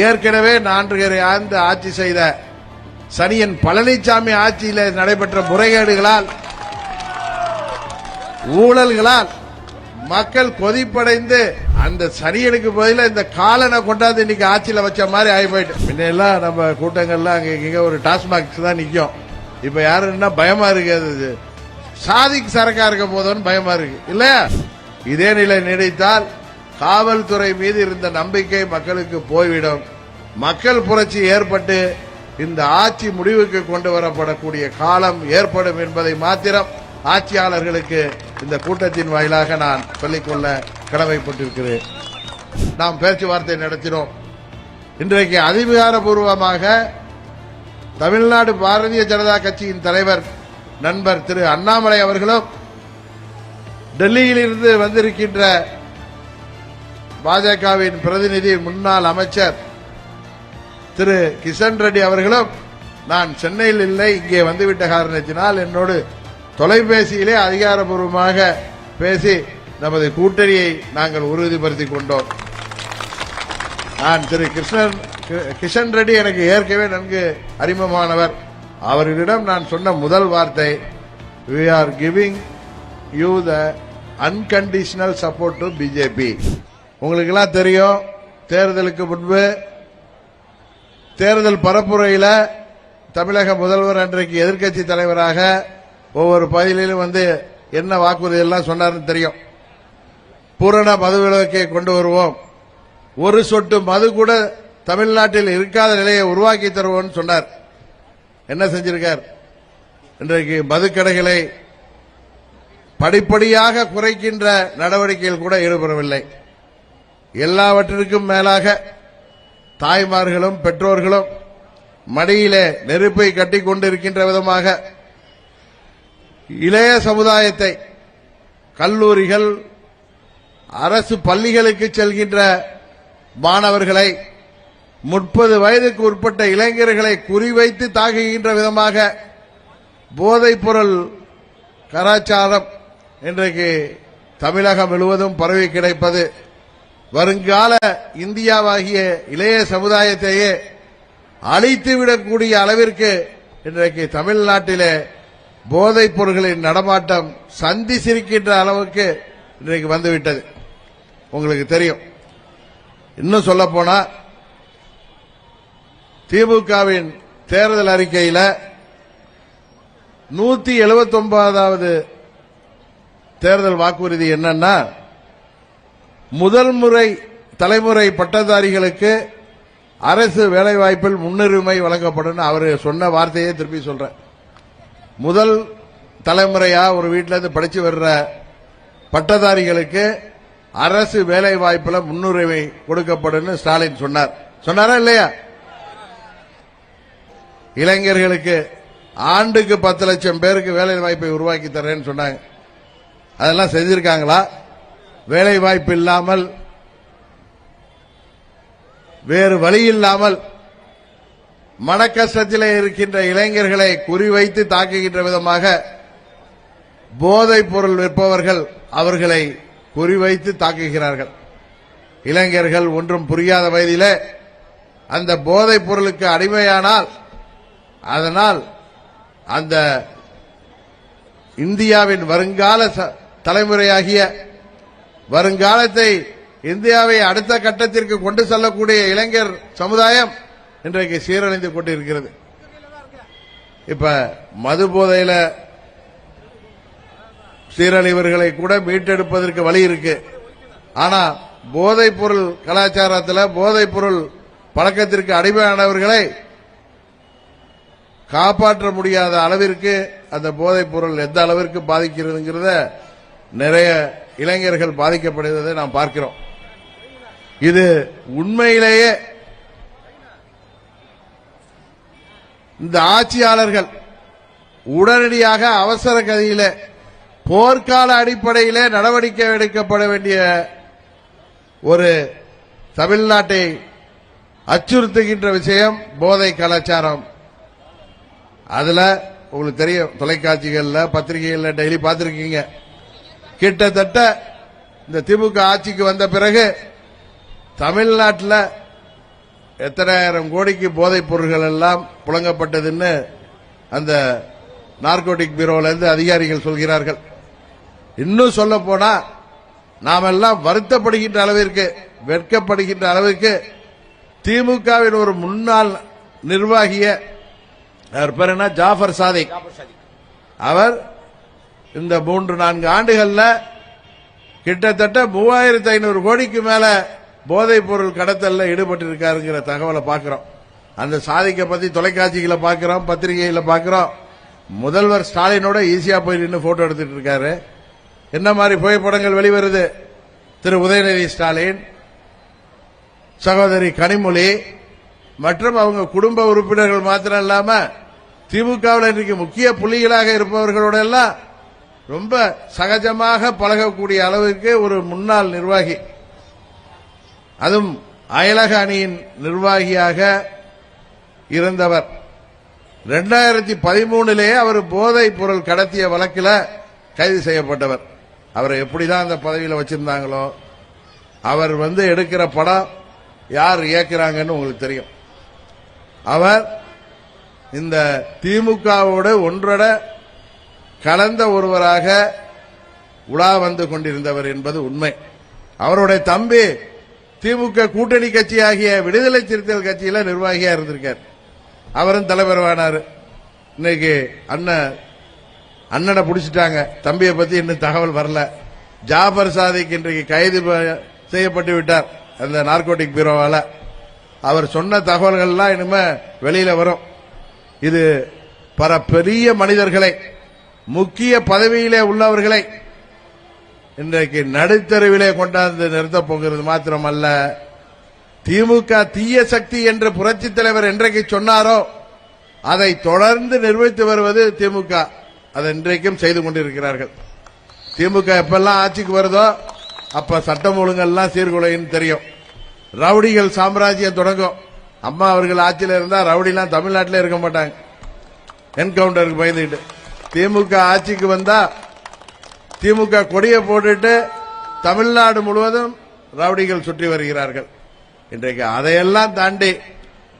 ஏற்கனவே 4 ஆண்டு ஆட்சி செய்த சனியன் பழனிசாமி ஆட்சியில் நடைபெற்ற முறைகேடுகளால் ஊழல்களால் மக்கள் கொதிப்படைந்து அந்த சனியனுக்கு பதிலாக இந்த காலனை கொண்டாந்து இன்னைக்கு ஆட்சியில் வச்ச மாதிரி ஆகி போயிட்டு. முன்னெல்லாம் நம்ம கூட்டங்கள்லாம் அங்க ஒரு டாஸ்மாக் தான் நிற்கும். இப்ப யாருன்னா பயமா இருக்கு, சாதிக்கு சரக்கா இருக்க போதுன்னு பயமா இருக்கு இல்லையா? இதே நிலை நீடித்தால் காவல்துறை மீது இருந்த நம்பிக்கை மக்களுக்கு போய்விடும். மக்கள் புரட்சி ஏற்பட்டு இந்த ஆட்சி முடிவுக்கு கொண்டு வரப்படக்கூடிய காலம் ஏற்படும் என்பதை மாத்திரம் ஆட்சியாளர்களுக்கு இந்த கூட்டத்தின் வாயிலாக நான் சொல்லிக்கொள்ள கடமைப்பட்டிருக்கிறேன். நாம் பேச்சுவார்த்தை நடத்தினோம். இன்றைக்கு அதிகாரப்பூர்வமாக தமிழ்நாடு பாரதிய ஜனதா கட்சியின் தலைவர் நண்பர் திரு அண்ணாமலை அவர்களும் டெல்லியிலிருந்து வந்திருக்கின்ற பாஜகவின் பிரதிநிதி முன்னாள் அமைச்சர் திரு கிஷன் ரெட்டி அவர்களும் நான் சென்னையில் இல்லை, இங்கே வந்துவிட்ட காரணத்தினால் என்னோடு தொலைபேசியிலே அதிகாரப்பூர்வமாக பேசி நமது கூட்டணியை நாங்கள் உறுதிப்படுத்திக் கொண்டோம். நான் திரு கிஷன் ரெட்டி எனக்கு ஏற்கனவே நன்கு அறிமுகமானவர். அவர்களிடம் நான் சொன்ன முதல் வார்த்தை, we are giving you the unconditional support to BJP. உங்களுக்கெல்லாம் தெரியும், தேர்தலுக்கு முன்பு தேர்தல் பரப்புரையில் தமிழக முதல்வர் அன்றைக்கு எதிர்க்கட்சி தலைவராக ஒவ்வொரு பகுதியிலும் என்ன வாக்குறுதி எல்லாம் சொன்னார்னு தெரியும். பூரண மதுவிலக்கை கொண்டு வருவோம், ஒரு சொட்டு மது கூட தமிழ்நாட்டில் இருக்காத நிலையை உருவாக்கி தருவோம் சொன்னார். என்ன செஞ்சிருக்கார்? இன்றைக்கு மதுக்கடைகளை படிப்படியாக குறைக்கின்ற நடவடிக்கையில் கூட ஈடுபடவில்லை. எல்லாவற்றிற்கும் மேலாக தாய்மார்களும் பெற்றோர்களும் மடியிலே நெருப்பை கட்டிக் கொண்டிருக்கின்ற விதமாக இளைய சமுதாயத்தை, கல்லூரிகள், அரசு பள்ளிகளுக்கு செல்கின்ற மாணவர்களை, 30 வயதுக்கு உட்பட்ட இளைஞர்களை குறிவைத்து தாக்குகின்ற விதமாக போதைப் பொருள் கலாச்சாரம் இன்றைக்கு தமிழகம் முழுவதும் பரவி கிடைப்பது வருங்கால இந்தியாவாகிய இளைய சமுதாயத்தையே அழித்துவிடக்கூடிய அளவிற்கு இன்றைக்கு தமிழ்நாட்டிலே போதைப் பொருட்களின் நடமாட்டம் சந்தி சிரிக்கின்ற அளவுக்கு இன்றைக்கு வந்துவிட்டது. உங்களுக்கு தெரியும். இன்னும் சொல்ல போனா திமுகவின் தேர்தல் அறிக்கையில் 179வது தேர்தல் வாக்குறுதி என்னன்னா, முதல் முறை தலைமுறை பட்டதாரிகளுக்கு அரசு வேலைவாய்ப்பில் முன்னுரிமை வழங்கப்படும். அவர் சொன்ன வார்த்தையே திருப்பி சொல்றேன். முதல் தலைமுறையா ஒரு வீட்டில இருந்து படிச்சு வர்ற பட்டதாரிகளுக்கு அரசு வேலை வாய்ப்புல முன்னுரிமை கொடுக்கப்படும் ஸ்டாலின் சொன்னார். சொன்னாரா இல்லையா? இளைஞர்களுக்கு ஆண்டுக்கு 10 லட்சம் பேருக்கு வேலை வாய்ப்பை உருவாக்கி தரேன்னு சொன்னாங்க. அதெல்லாம் செஞ்சிருக்காங்களா? வேலை வாய்ப்பு இல்லாமல், வேறு வழி இல்லாமல் மன கஷ்டத்திலே இருக்கின்ற இளைஞர்களை குறிவைத்து தாக்குகின்ற விதமாக போதைப் பொருள் விற்பவர்கள் அவர்களை குறிவைத்து தாக்குகிறார்கள். இளைஞர்கள் ஒன்றும் புரியாத வயதிலே அந்த போதைப் பொருளுக்கு அடிமையானால் அதனால் அந்த இந்தியாவின் வருங்கால தலைமுறையாகிய வருங்காலத்தை இந்தியாவை அடுத்த கட்டத்திற்கு கொண்டு செல்லக்கூடிய இளைஞர் சமுதாயம் இன்றைக்கு சீரழிந்து கொண்டிருக்கிறது. இப்ப மது போதையில சீரழிவர்களை கூட மீட்டெடுப்பதற்கு வழி இருக்கு. ஆனா போதைப் பொருள் கலாச்சாரத்தில் போதைப் பொருள் பழக்கத்திற்கு அடிமையானவர்களை காப்பாற்ற முடியாத அளவிற்கு அந்த போதைப் பொருள் எந்த அளவிற்கு பாதிக்கிறதுங்கிறத நிறைய இளைஞர்கள் பாதிக்கப்படுவதை நாம் பார்க்கிறோம். இது உண்மையிலேயே இந்த ஆட்சியாளர்கள் உடனடியாக அவசர கதியில போர்க்கால அடிப்படையிலே நடவடிக்கை எடுக்கப்பட வேண்டிய ஒரு தமிழ்நாட்டை அச்சுறுத்துகின்ற விஷயம் போதை கலாச்சாரம். அதுல உங்களுக்கு தெரியும், தொலைக்காட்சிகள்ல பத்திரிகைகள்ல டெய்லி பார்த்திருக்கீங்க. கிட்டத்தட்ட இந்த திமுக ஆட்சிக்கு வந்த பிறகு தமிழ்நாட்டில் எத்தனாயிரம் கோடிக்கு போதைப் பொருட்கள் எல்லாம் புழங்கப்பட்டதுன்னு அந்த நார்கோட்டிக் பியூரோல இருந்து அதிகாரிகள் சொல்கிறார்கள். இன்னும் சொல்ல போனா நாமெல்லாம் வருத்தப்படுகின்ற அளவிற்கு, வெட்கப்படுகின்ற அளவிற்கு திமுகவின் ஒரு முன்னாள் நிர்வாகிய அவர் பேர் என்ன, ஜாஃபர் சாதிக், அவர் இந்த 3-4 ஆண்டுகள்ல கிட்டத்தட்ட 3500 கோடிக்கு மேல போதைப் பொருள் கடத்தல்ல ஈடுபட்டிருக்காருங்கிற தகவலை பார்க்கிறோம். அந்த சாதிக்கை பத்தி தொலைக்காட்சிகளை பார்க்கிறோம், பத்திரிகைகளை பார்க்கிறோம். முதல்வர் ஸ்டாலினோட ஈஸியா போய் நின்று போட்டோ எடுத்துட்டு இருக்காரு. என்ன மாதிரி புகைப்படங்கள் வெளிவருது? திரு உதயநிதி ஸ்டாலின், சகோதரி கனிமொழி மற்றும் அவங்க குடும்ப உறுப்பினர்கள் மாத்திரம் இல்லாம திமுகவில் இன்றைக்கு முக்கிய புள்ளிகளாக இருப்பவர்களோட எல்லாம் ரொம்ப சகஜமாக பழகக்கூடிய அளவுக்கு ஒரு முன்னாள் நிர்வாகி, அதுவும் அயலக அணியின் நிர்வாகியாக இருந்தவர். 2013 அவர் போதைப் பொருள் கடத்திய வழக்கில் கைது செய்யப்பட்டவர். அவரை எப்படிதான் அந்த பதவியில் வச்சிருந்தாங்களோ, அவர் எடுக்கிற படம் யார் இயக்குறாங்கன்னு உங்களுக்கு தெரியும். அவர் இந்த திமுகவோடு ஒன்றட கலந்த ஒருவராக உலா வந்து கொண்டிருந்தவர் என்பது உண்மை. அவருடைய தம்பி திமுக கூட்டணி கட்சியாகிய விடுதலை சிறுத்தைகள் கட்சியில நிர்வாகியா இருந்திருக்கார். அவரும் தலைவரானார். இன்னைக்கு அண்ணனை பிடிச்சிட்டாங்க. தம்பியை பத்தி இன்னும் தகவல் வரல. ஜாஃபர் சாதிக் இன்றைக்கு கைது செய்யப்பட்டு விட்டார் அந்த நார்கோட்டிக் பியூரோவால. அவர் சொன்ன தகவல்கள்லாம் இனிமே வெளியில வரும். இது பல பெரிய மனிதர்களை, முக்கிய பதவியிலே உள்ளவர்களை இன்றைக்கு நடுத்தருவிலே கொண்டாந்து நிறுத்தப் போகிறது மாத்திரமல்ல, திமுக தீய சக்தி என்று புரட்சி தலைவர் என்றைக்கு சொன்னாரோ அதை தொடர்ந்து நிர்வகித்து வருவது திமுக. அதை இன்றைக்கும் செய்து கொண்டிருக்கிறார்கள். திமுக எப்பெல்லாம் ஆட்சிக்கு வருதோ அப்ப சட்டம் ஒழுங்கெல்லாம் சீர்குலைன்னு தெரியும். ரவுடிகள் சாம்ராஜ்யம் தொடங்கும். அம்மா அவர்கள் ஆட்சியில் இருந்தா ரவுடிலாம் தமிழ்நாட்டிலே இருக்க மாட்டாங்க, என்கவுண்டருக்கு பயந்துட்டு. திமுக ஆட்சிக்கு வந்தா திமுக கொடியை போட்டுட்டு தமிழ்நாடு முழுவதும் ரவுடிகள் சுற்றி வருகிறார்கள். இன்றைக்கு அதையெல்லாம் தாண்டி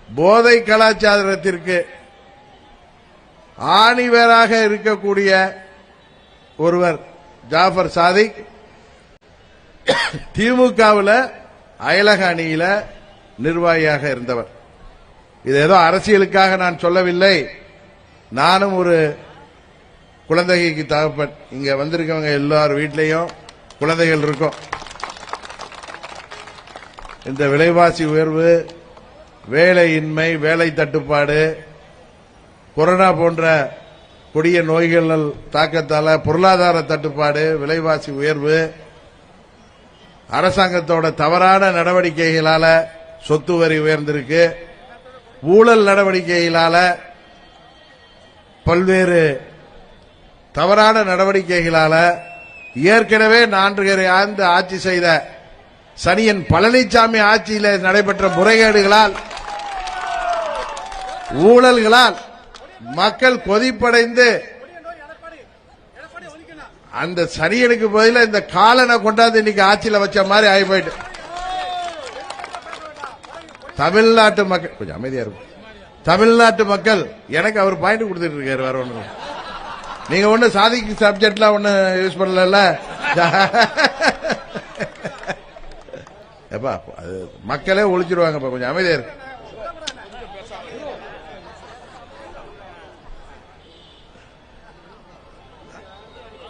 போதை கலாச்சாரத்திற்கு ஆணிவேராக இருக்கக்கூடிய ஒருவர் ஜாஃபர் சாதிக் திமுகவில் அயலக அணியில நிர்வாகியாக இருந்தவர். இது ஏதோ அரசியலுக்காக நான் சொல்லவில்லை. நானும் ஒரு குழந்தைக்கு தகப்பன். இங்க வந்திருக்கவங்க எல்லார் வீட்லயும் குழந்தைகள் இருக்கும். இந்த விலைவாசி உயர்வு, வேலையின்மை, வேலை தட்டுப்பாடு, கொரோனா போன்ற கொடிய நோய்கள் தாக்கத்தால பொருளாதார தட்டுப்பாடு, விலைவாசி உயர்வு, அரசாங்கத்தோட தவறான நடவடிக்கைகளால சொத்து வரி உயர்ந்திருக்கு, ஊழல் நடவடிக்கைகளால பல்வேறு தவறான நடவடிக்கைகளால ஏற்கனவே 4 ஆண்டு ஆட்சி செய்த சனியன் பழனிசாமி ஆட்சியில் நடைபெற்ற முறைகேடுகளால், ஊழல்களால் மக்கள் கொதிப்படைந்து அந்த சனியனுக்கு பதிலாக இந்த காலனை கொண்டாந்து இன்னைக்கு ஆட்சியில் வச்ச மாதிரி ஆகி போயிட்டு. தமிழ்நாட்டு மக்கள் கொஞ்சம் அமைதியா இருக்கும். தமிழ்நாட்டு மக்கள் எனக்கு அவர் பாயிண்ட் கொடுத்துட்டு இருக்காரு. வேற ஒண்ணு நீங்க ஒண்ணு சாதிக்கு சப்ஜெக்ட்லாம் ஒண்ணு யூஸ் பண்ணல. அது மக்களே ஒழிச்சிருவாங்க. கொஞ்சம் அமைதியா இருக்கு.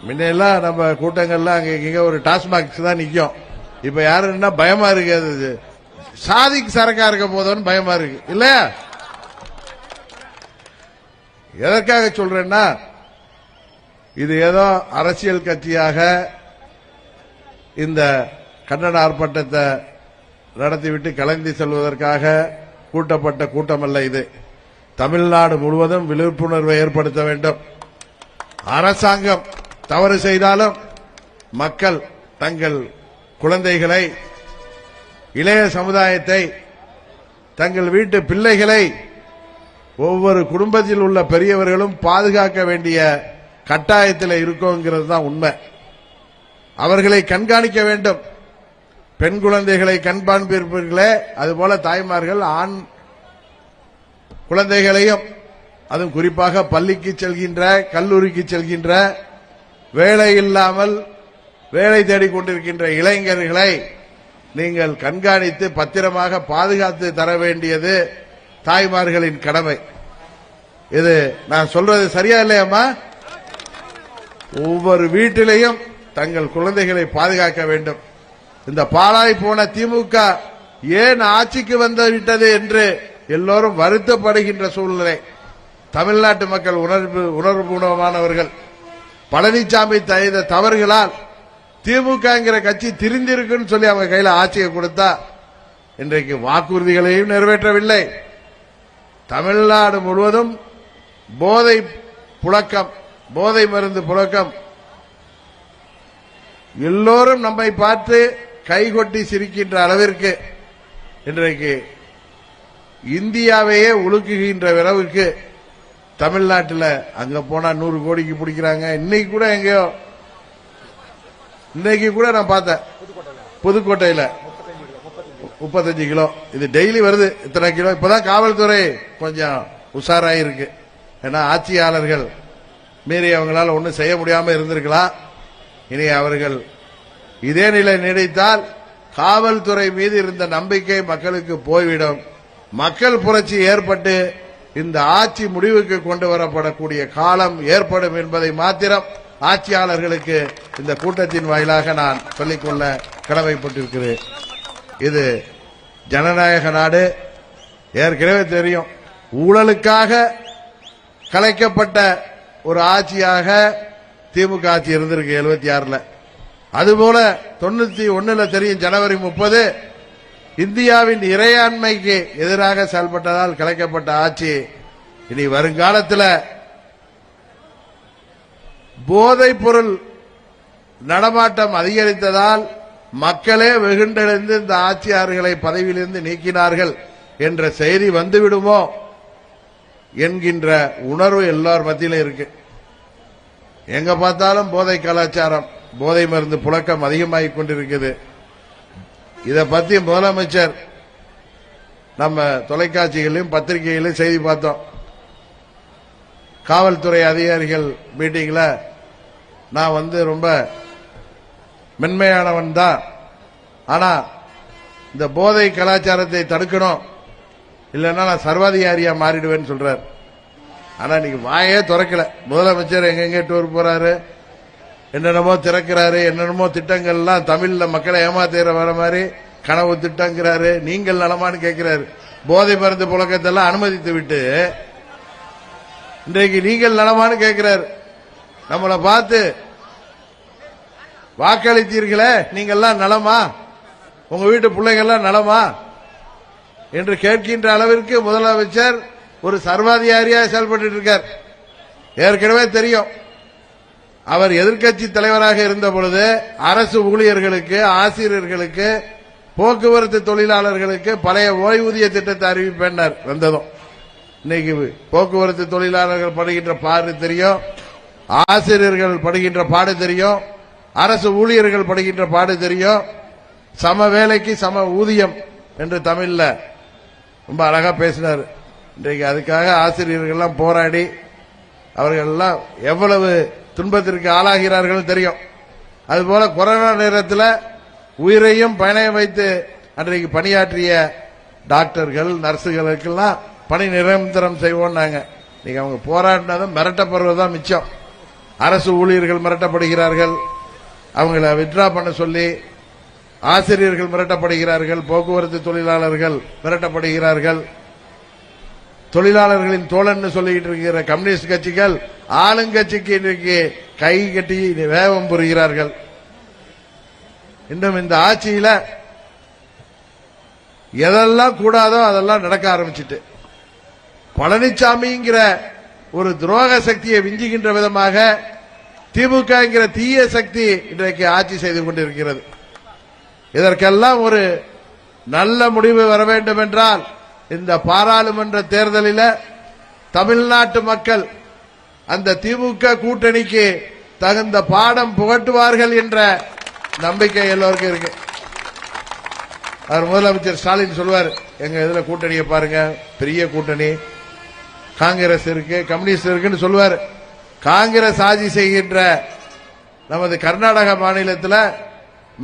முன்னெல்லாம் நம்ம கூட்டங்கள்லாம் அங்க ஒரு டாஸ்மாக் தான் நிக்கும். இப்ப யாருன்னா பயமா இருக்கு. அது சாதிக்கு சரக்கா இருக்க போதோன்னு பயமா இருக்கு இல்லையா? எதற்காக சொல்றேன்னா, இது ஏதோ அரசியல் கட்சியாக இந்த கண்டன ஆர்ப்பாட்டத்தை நடத்திவிட்டு கலந்து செல்வதற்காக கூட்டப்பட்ட கூட்டம் அல்ல இது. தமிழ்நாடு முழுவதும் விழிப்புணர்வை ஏற்படுத்த வேண்டும். அரசாங்கம் தவறு செய்தாலும் மக்கள் தங்கள் குழந்தைகளை, இளைய சமுதாயத்தை, தங்கள் வீட்டு பிள்ளைகளை ஒவ்வொரு குடும்பத்தில் உள்ள பெரியவர்களும் பாதுகாக்க வேண்டிய கட்டாயத்தில் இருக்கோங்கிறது தான் உண்மை. அவர்களை கண்காணிக்க வேண்டும். பெண் குழந்தைகளை கண்காணிப்பீர்களே, அதுபோல தாய்மார்கள் ஆண் குழந்தைகளையும், அதுவும் குறிப்பாக பள்ளிக்கு செல்கின்ற, கல்லூரிக்கு செல்கின்ற, வேலை இல்லாமல் வேலை தேடிக்கொண்டிருக்கின்ற இளைஞர்களை நீங்கள் கண்காணித்து பத்திரமாக பாதுகாத்து தர வேண்டியது தாய்மார்களின் கடமை. இது நான் சொல்றது சரியா இல்லையாமா? ஒவ்வொரு வீட்டிலையும் தங்கள் குழந்தைகளை பாதுகாக்க வேண்டும். இந்த பாழாய் போன திமுக ஏன் ஆட்சிக்கு வந்து விட்டது என்று எல்லோரும் வருத்தப்படுகின்ற சூழ்நிலை. தமிழ்நாட்டு மக்கள் உணர்வுபூர்வமானவர்கள். பழனிசாமி செய்த தவறுகளால் திமுகங்கிற கட்சி திரிந்திருக்குன்னு சொல்லி அவங்க கையில ஆட்சியை கொடுத்தா இன்றைக்கு வாக்குறுதிகளையும் நிறைவேற்றவில்லை. தமிழ்நாடு முழுவதும் போதை புழக்கம், போதை மருந்து புழக்கம். எல்லோரும் நம்மை பார்த்து கைகொட்டி சிரிக்கின்ற அளவிற்கு இன்றைக்கு இந்தியாவையே உலுக்குகின்ற அளவுக்கு தமிழ்நாட்டில் அங்க போனா 100 கோடிக்கு பிடிக்கிறாங்க. இன்னைக்கு கூட எங்கேயோ, இன்னைக்கு கூட நான் பார்த்தேன் புதுக்கோட்டையில 35 கிலோ. இது டெய்லி வருது இத்தனை கிலோ. இப்பதான் காவல்துறை கொஞ்சம் உஷாராயிருக்கு. ஏன்னா ஆட்சியாளர்கள் மீறி அவங்களால ஒன்றும் செய்ய முடியாம இருந்திருக்கலாம். இனி அவர்கள் இதே நிலை நீடித்தால் காவல்துறை மீது இருந்த நம்பிக்கை மக்களுக்கு போய்விடும். மக்கள் புரட்சி ஏற்பட்டு இந்த ஆட்சி முடிவுக்கு கொண்டு வரப்படக்கூடிய காலம் ஏற்படும் என்பதை மாத்திரம் ஆட்சியாளர்களுக்கு இந்த கூட்டத்தின் வாயிலாக நான் சொல்லிக்கொள்ள கடமைப்பட்டிருக்கிறேன். இது ஜனநாயக நாடு. ஏற்கனவே தெரியும், ஊழலுக்காக கலைக்கப்பட்ட ஒரு ஆட்சியாக திமுக ஆட்சி இருந்திருக்கு 76ல். அதுபோல 91ல் தெரியும், ஜனவரி 30 இந்தியாவின் இறையாண்மைக்கு எதிராக செயல்பட்டதால் கலைக்கப்பட்ட ஆட்சி. இனி வருங்காலத்தில் போதைப் பொருள் நடமாட்டம் அதிகரித்ததால் மக்களே வெகுண்டெழுந்து இந்த ஆட்சியாளர்களை பதவியிலிருந்து நீக்கினார்கள் என்ற செய்தி வந்துவிடுமோ என்கின்ற உணர்வு எல்லார் மத்தியிலும் இருக்கு. எங்க பார்த்தாலும் போதை கலாச்சாரம், போதை மருந்து புழக்கம் அதிகமாகிக் கொண்டிருக்குது. இதை பத்தி முதலமைச்சர் நம்ம தொலைக்காட்சிகளிலும் பத்திரிகைகளிலும் செய்தி பார்த்தோம். காவல்துறை அதிகாரிகள் மீட்டிங்ல நான் ரொம்ப மென்மையானவன் தான், ஆனா இந்த போதை கலாச்சாரத்தை தடுக்கணும், இல்லைன்னா நான் சர்வாதிகாரியா மாறிடுவேன்னு சொல்றார். ஆனா இன்னைக்கு வாயே திறக்கல. முதலமைச்சர் எங்கெங்க டூர் போறாரு, என்னென்னமோ திறக்கிறாரு, என்னென்னமோ திட்டங்கள்லாம் தமிழ்ல மக்களை ஏமாத்துற வர மாதிரி கனவு திட்டங்கிறாரு. நீங்கள் நலமான்னு கேட்கிறாரு. போதை மருந்து புழக்கத்தெல்லாம் அனுமதித்து விட்டு இன்றைக்கு நீங்கள் நலமான்னு கேட்கிறாரு. நம்மளை பார்த்து வாக்களித்தீர்களே, நீங்கள்லாம் நலமா, உங்க வீட்டு பிள்ளைகள்லாம் நலமா என்று கேட்கின்ற அளவிற்கு முதலமைச்சர் ஒரு சர்வாதிகாரியாக செயல்பட்டு இருக்கார். ஏற்கனவே தெரியும், அவர் எதிர்க்கட்சி தலைவராக இருந்த பொழுது அரசு ஊழியர்களுக்கு, ஆசிரியர்களுக்கு, போக்குவரத்து தொழிலாளர்களுக்கு பழைய ஓய்வூதிய திட்டத்தை அறிவிப்பேன் வந்ததும். இன்னைக்கு போக்குவரத்து தொழிலாளர்கள் படுகின்ற பாடு தெரியும், ஆசிரியர்கள் படுகின்ற பாடு தெரியும், அரசு ஊழியர்கள் படுகின்ற பாடு தெரியும். சம வேலைக்கு சம ஊதியம் என்று தமிழ்ல ரொம்ப அழகா பேசினார். இன்றைக்கு அதுக்காக ஆசிரியர்கள்லாம் போராடி அவர்கள் எல்லாம் எவ்வளவு துன்பத்திற்கு ஆளாகிறார்கள் தெரியும். அதுபோல கொரோனா நேரத்தில் உயிரையும் பணயம் வைத்து அன்றைக்கு பணியாற்றிய டாக்டர்கள், நர்சுகளுக்கெல்லாம் பணி நிரந்தரம் செய்வோம். நாங்க நீங்க அவங்க போராடினதும் மிரட்டப்படுவதுதான் மிச்சம். அரசு ஊழியர்கள் மிரட்டப்படுகிறார்கள், அவங்கள வித்ரா பண்ண சொல்லி ஆசிரியர்கள் மிரட்டப்படுகிறார்கள், போக்குவரத்து தொழிலாளர்கள் மிரட்டப்படுகிறார்கள். தொழிலாளர்களின் தோழன் சொல்லிட்டு இருக்கிற கம்யூனிஸ்ட் கட்சிகள் ஆளுங்கட்சிக்கு இன்றைக்கு கை கட்டி வேகம் புரிகிறார்கள். இன்னும் இந்த ஆட்சியில எதெல்லாம் கூடாதோ அதெல்லாம் நடக்க ஆரம்பிச்சிட்டு, பழனிசாமிங்கிற ஒரு துரோக சக்தியை விஞ்சுகின்ற விதமாக திமுகங்கிற தீய சக்தி இன்றைக்கு ஆட்சி செய்து கொண்டிருக்கிறது. இதற்கெல்லாம் ஒரு நல்ல முடிவு வர வேண்டும் என்றால் இந்த பாராளுமன்ற தேர்தலில் தமிழ்நாட்டு மக்கள் அந்த திமுக கூட்டணிக்கு தகுந்த பாடம் புகட்டுவார்கள் என்ற நம்பிக்கை எல்லோருக்கும் இருக்கு. அவர் முதலமைச்சர் ஸ்டாலின் சொல்வார், எங்க இதுல கூட்டணியை பாருங்க, பெரிய கூட்டணி, காங்கிரஸ் இருக்கு, கம்யூனிஸ்ட் இருக்குன்னு சொல்வார். காங்கிரஸ் ஆட்சி செய்கின்ற நமது கர்நாடக மாநிலத்தில்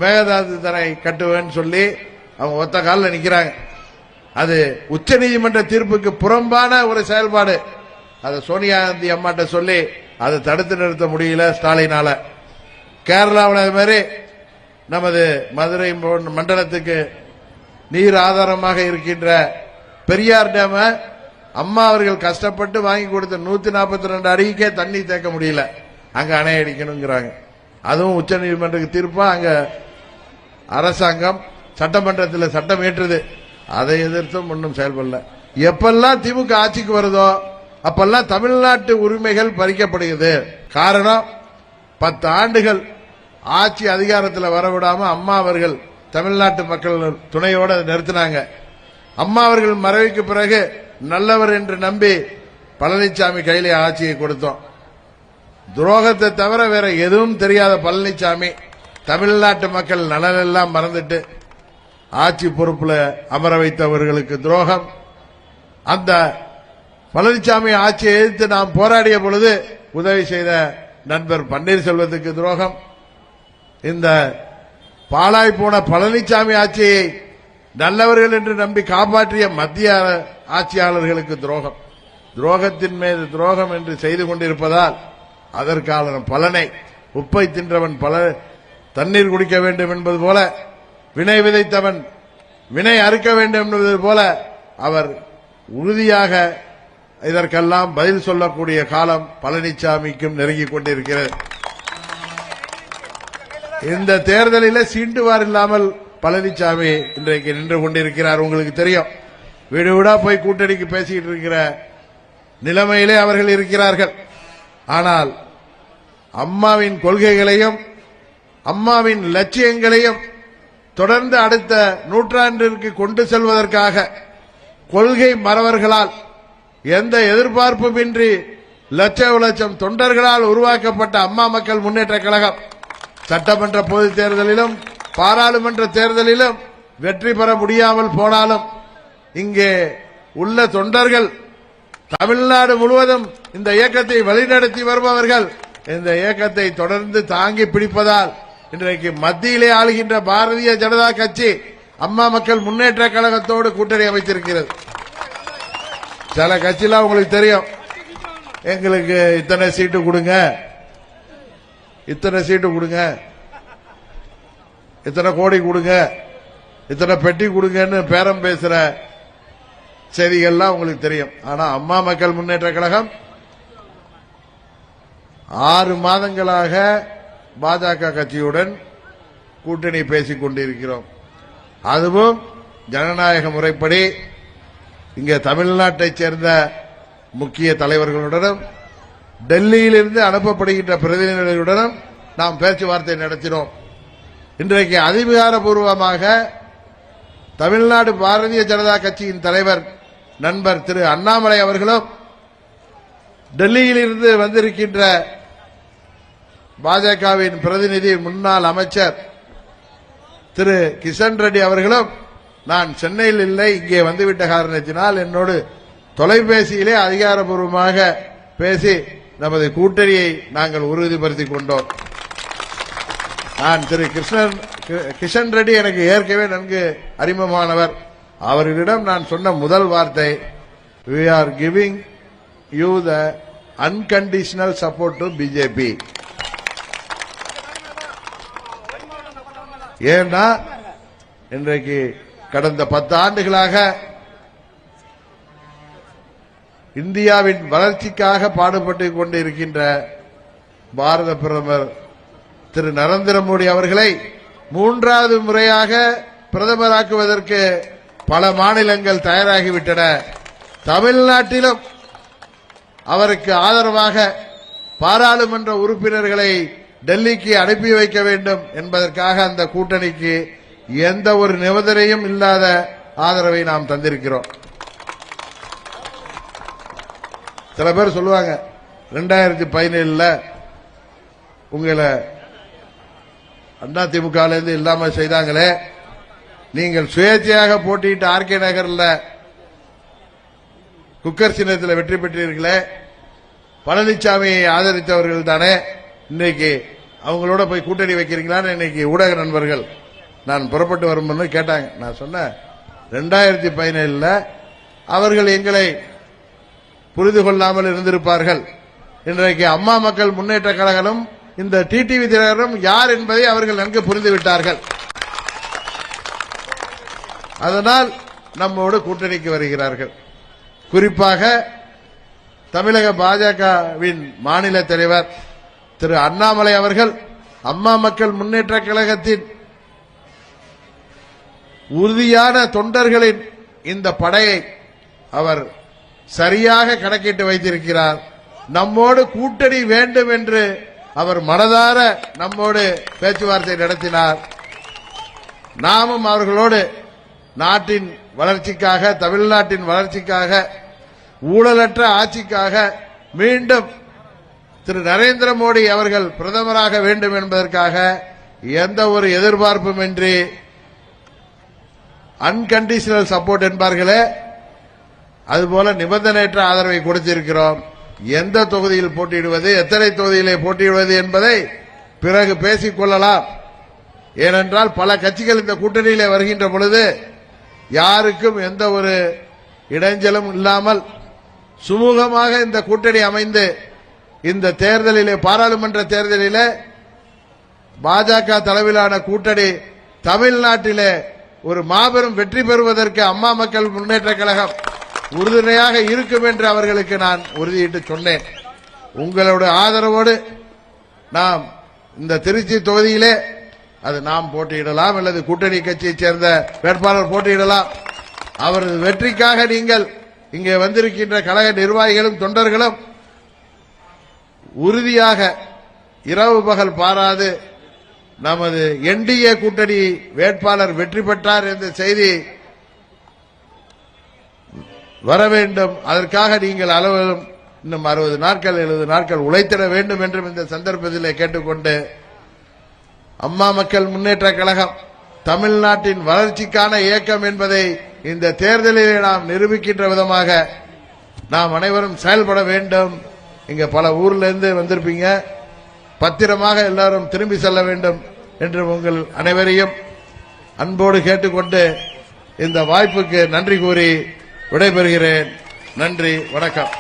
மேகதாது தரை கட்டுவேன்னு சொல்லி அவங்க ஒத்த காலில் நிக்கிறாங்க. அது உச்ச நீதிமன்ற தீர்ப்புக்கு புறம்பான ஒரு செயல்பாடு. அதை சோனியா காந்தி அம்மாட்ட சொல்லி அதை தடுத்து நிறுத்த முடியல ஸ்டாலினால. கேரளாவில் அது மாதிரி நமது மதுரை மண்டலத்துக்கு நீர் ஆதாரமாக இருக்கின்ற பெரியார் டேம அம்மா அவர்கள் கஷ்டப்பட்டு வாங்கி கொடுத்த 142 அடிக்கே தண்ணி தேக்க முடியல, அங்க அணை அடிக்கணுங்கிறாங்க. அதுவும் உச்ச நீதிமன்றத்துக்கு தீர்ப்பா அங்க அரசாங்கம் சட்டமன்றத்தில் சட்டம் ஏற்றுது. அதை எதிர்த்தும் ஒன்றும் செயல்படல. எப்பெல்லாம் திமுக ஆட்சிக்கு வருதோ அப்பெல்லாம் தமிழ்நாட்டு உரிமைகள் பறிக்கப்படுகிறது. காரணம், 10 ஆண்டுகள் ஆட்சி அதிகாரத்தில் வரவிடாம அம்மா அவர்கள் தமிழ்நாட்டு மக்கள் துணையோடு நிறுத்தினாங்க. அம்மா அவர்கள் மறைவுக்கு பிறகு நல்லவர் என்று நம்பி பழனிசாமி கையிலே ஆட்சியை கொடுத்தோம். துரோகத்தை தவிர வேற எதுவும் தெரியாத பழனிசாமி தமிழ்நாட்டு மக்கள் நலனெல்லாம் மறந்துட்டு ஆட்சி பொறுப்புல அமர வைத்தவர்களுக்கு துரோகம். அந்த பழனிசாமி ஆட்சியை எதிர்த்து நாம் போராடிய பொழுது உதவி செய்த நண்பர் பன்னீர்செல்வத்துக்கு துரோகம். இந்த பாழாய் போன பழனிசாமி ஆட்சியை நல்லவர்கள் என்று நம்பி காப்பாற்றிய மத்திய ஆட்சியாளர்களுக்கு துரோகம். துரோகத்தின் மீது துரோகம் என்று செய்து கொண்டிருப்பதால் அதற்கான பலனை உப்பை தின்றவன் தண்ணீர் குடிக்க வேண்டும் என்பது போல, வினை விதைத்தவன் வினை அறுக்க வேண்டும் என்பது போல அவர் உறுதியாக இதற்கெல்லாம் பதில் சொல்லக்கூடிய காலம் பழனிசாமிக்கும் நெருங்கிக் கொண்டிருக்கிறது. இந்த தேர்தலில் சீண்டுவார் இல்லாமல் பழனிசாமி இன்றைக்கு நின்று கொண்டிருக்கிறார். உங்களுக்கு தெரியும், வீடு வீடா போய் கூட்டணிக்கு பேசிட்டு இருக்கிற நிலைமையிலே அவர்கள் இருக்கிறார்கள். ஆனால் அம்மாவின் கொள்கைகளையும் அம்மாவின் லட்சியங்களையும் தொடர்ந்து அடுத்த நூற்றாண்டிற்கு கொண்டு செல்வதற்காக கொள்கை மறவர்களால் எந்த எதிர்பார்ப்புமின்றி லட்சம் தொண்டர்களால் உருவாக்கப்பட்ட அம்மா மக்கள் முன்னேற்ற கழகம் சட்டமன்ற பொதுத் தேர்தலிலும் பாராளுமன்ற தேர்தலிலும் வெற்றி பெற முடியாமல் போனாலும் இங்கே உள்ள தொண்டர்கள் தமிழ்நாடு முழுவதும் இந்த இயக்கத்தை வழிநடத்தி வருபவர்கள் இந்த இயக்கத்தை தொடர்ந்து தாங்கி பிடிப்பதால் இன்றைக்கு மத்தியிலே ஆளுகின்ற பாரதிய ஜனதா கட்சி அம்மா மக்கள் முன்னேற்ற கழகத்தோடு கூட்டணி அமைத்திருக்கிறது. சில கட்சியெல்லாம் உங்களுக்கு தெரியும், எங்களுக்கு இத்தனை சீட்டு கொடுங்க, இத்தனை சீட்டு கொடுங்க, இத்தனை கோடி கொடுங்க, இத்தனை பெட்டி கொடுங்கன்னு பேரம் பேசுற செய்திகள்லாம் உங்களுக்கு தெரியும். ஆனா அம்மா மக்கள் முன்னேற்ற கழகம் 6 மாதங்களாக பாஜக கட்சியுடன் கூட்டணி பேசிக் கொண்டிருக்கிறோம். அதுவும் ஜனநாயக முறைப்படி இங்கே தமிழ்நாட்டைச் சேர்ந்த முக்கிய தலைவர்களுடனும் டெல்லியிலிருந்து அனுப்பப்படுகின்ற பிரதிநிதிகளுடனும் நாம் பேச்சுவார்த்தை நடத்தினோம். இன்றைக்கு அதிகாரப்பூர்வமாக தமிழ்நாடு பாரதிய ஜனதா கட்சியின் தலைவர் நண்பர் திரு அண்ணாமலை அவர்களும் டெல்லியிலிருந்து வந்திருக்கின்ற பாஜகவின் பிரதிநிதி முன்னாள் அமைச்சர் திரு கிஷன் ரெட்டி அவர்களும் நான் சென்னையில் இல்லை, இங்கே வந்துவிட்ட காரணத்தினால் என்னோடு தொலைபேசியிலே அதிகாரப்பூர்வமாக பேசி நமது கூட்டணியை நாங்கள் உறுதிப்படுத்திக் கொண்டோம். நான் திரு கிஷன் ரெட்டி எனக்கு ஏற்கனவே நன்கு அறிமுகமானவர். அவர்களிடம் நான் சொன்ன முதல் வார்த்தை, we are giving you the unconditional support to BJP. ஏன்னா இன்றைக்கு கடந்த 10 ஆண்டுகளாக இந்தியாவின் வளர்ச்சிக்காக பாடுபட்டுக் கொண்டிருக்கின்ற பாரத பிரதமர் திரு நரேந்திர மோடி அவர்களை 3வது முறையாக பிரதமராக்குவதற்கு பல மாநிலங்கள் தயாராகிவிட்டன. தமிழ்நாட்டிலும் அவருக்கு ஆதரவாக பாராளுமன்ற உறுப்பினர்களை டெல்லிக்கு அனுப்பி வைக்க வேண்டும் என்பதற்காக அந்த கூட்டணிக்கு எந்த ஒரு நிபந்தனையும் இல்லாத ஆதரவை நாம் தந்திருக்கிறோம். சில பேர் சொல்லுவாங்க 2017 உங்களை அதிமுக இல்லாம செய்தாங்களே, நீங்கள் சுயேட்சையாக போட்டியிட்டு ஆர்கே நகர்ல குக்கர் சின்னத்தில் வெற்றி பெற்றீர்களே, பழனிசாமியை ஆதரித்தவர்கள் தானே, இன்னைக்கு அவங்களோட போய் கூட்டணி வைக்கிறீங்களான்னு இன்னைக்கு ஊடக நண்பர்கள் நான் புறப்பட்டு வரும்போது கேட்டாங்க. நான் சொன்னேன் 2017 அவர்கள் எங்களை புரிந்து கொள்ளாமல் இருந்திருப்பார்கள். இன்றைக்கு அம்மா மக்கள் முன்னேற்ற கழகம் இந்த டிடிவி தினகரன் யார் என்பதை அவர்கள் நன்கு புரிந்துவிட்டார்கள். அதனால் நம்மோடு கூட்டணிக்கு வருகிறார்கள். குறிப்பாக தமிழக பாஜகவின் மாநில தலைவர் திரு அண்ணாமலை அவர்கள் அம்மா மக்கள் முன்னேற்ற கழகத்தின் உறுதியான தொண்டர்களின் இந்த படையை அவர் சரியாக கணக்கிட்டு வைத்திருக்கிறார். நம்மோடு கூட்டணி வேண்டும் என்று அவர் மனதார நம்மோடு பேச்சுவார்த்தை நடத்தினார். நாமும் அவர்களோடு நாட்டின் வளர்ச்சிக்காக, தமிழ்நாட்டின் வளர்ச்சிக்காக, ஊழலற்ற ஆட்சிக்காக மீண்டும் திரு நரேந்திர மோடி அவர்கள் பிரதமராக வேண்டும் என்பதற்காக எந்த ஒரு எதிர்பார்ப்பும் இன்றி அன்கண்டிஷனல் சப்போர்ட் என்பார்களே, அதுபோல நிபந்தனையற்ற ஆதரவை கொடுத்திருக்கிறோம். எந்த தொகுதியில் போட்டியிடுவது, எத்தனை தொகுதியிலே போட்டியிடுவது என்பதை பிறகு பேசிக் கொள்ளலாம். ஏனென்றால் பல கட்சிகள் இந்த கூட்டணியிலே வருகின்ற பொழுது யாருக்கும் எந்த ஒரு இடைஞ்சலும் இல்லாமல் சுமூகமாக இந்த கூட்டணி அமைந்து இந்த தேர்தலிலே, பாராளுமன்ற தேர்தலிலே பாஜக தலைமையிலான கூட்டணி தமிழ்நாட்டிலே ஒரு மாபெரும் வெற்றி பெறுவதற்கு அம்மா மக்கள் முன்னேற்ற கழகம் உறுதுணையாக இருக்கும் என்று அவர்களுக்கு நான் உறுதியிட்டு சொன்னேன். உங்களோட ஆதரவோடு நாம் இந்த திருச்சி தொகுதியிலே அது நாம் போட்டியிடலாம் அல்லது கூட்டணி கட்சியைச் சேர்ந்த வேட்பாளர் போட்டியிடலாம். அவரது வெற்றிக்காக நீங்கள் இங்கே வந்திருக்கின்ற கழக நிர்வாகிகளும் தொண்டர்களும் உறுதியாக இரவு பகல் பாராது நமது என்டிஏ கூட்டணி வேட்பாளர் வெற்றி பெற்றார் என்ற செய்தி வர வேண்டும். அதற்காக நீங்கள் அலுவலும் இன்னும் 60 நாட்கள் 70 நாட்கள் உழைத்திட வேண்டும் என்றும் இந்த சந்தர்ப்பத்தில் கேட்டுக்கொண்டு, அம்மா மக்கள் முன்னேற்ற கழகம் தமிழ்நாட்டின் வளர்ச்சிக்கான இயக்கம் என்பதை இந்த தேர்தலிலே நாம் நிரூபிக்கின்ற விதமாக நாம் அனைவரும் செயல்பட வேண்டும். இங்க பல ஊர்ல இருந்து வந்திருப்பீங்க, பத்திரமாக எல்லாரும் திரும்பி செல்ல வேண்டும் என்று உங்கள் அனைவரையும் அன்போடு கேட்டுக்கொண்டு இந்த வாய்ப்புக்கு நன்றி கூறி விடைபெறுகிறேன். நன்றி, வணக்கம்.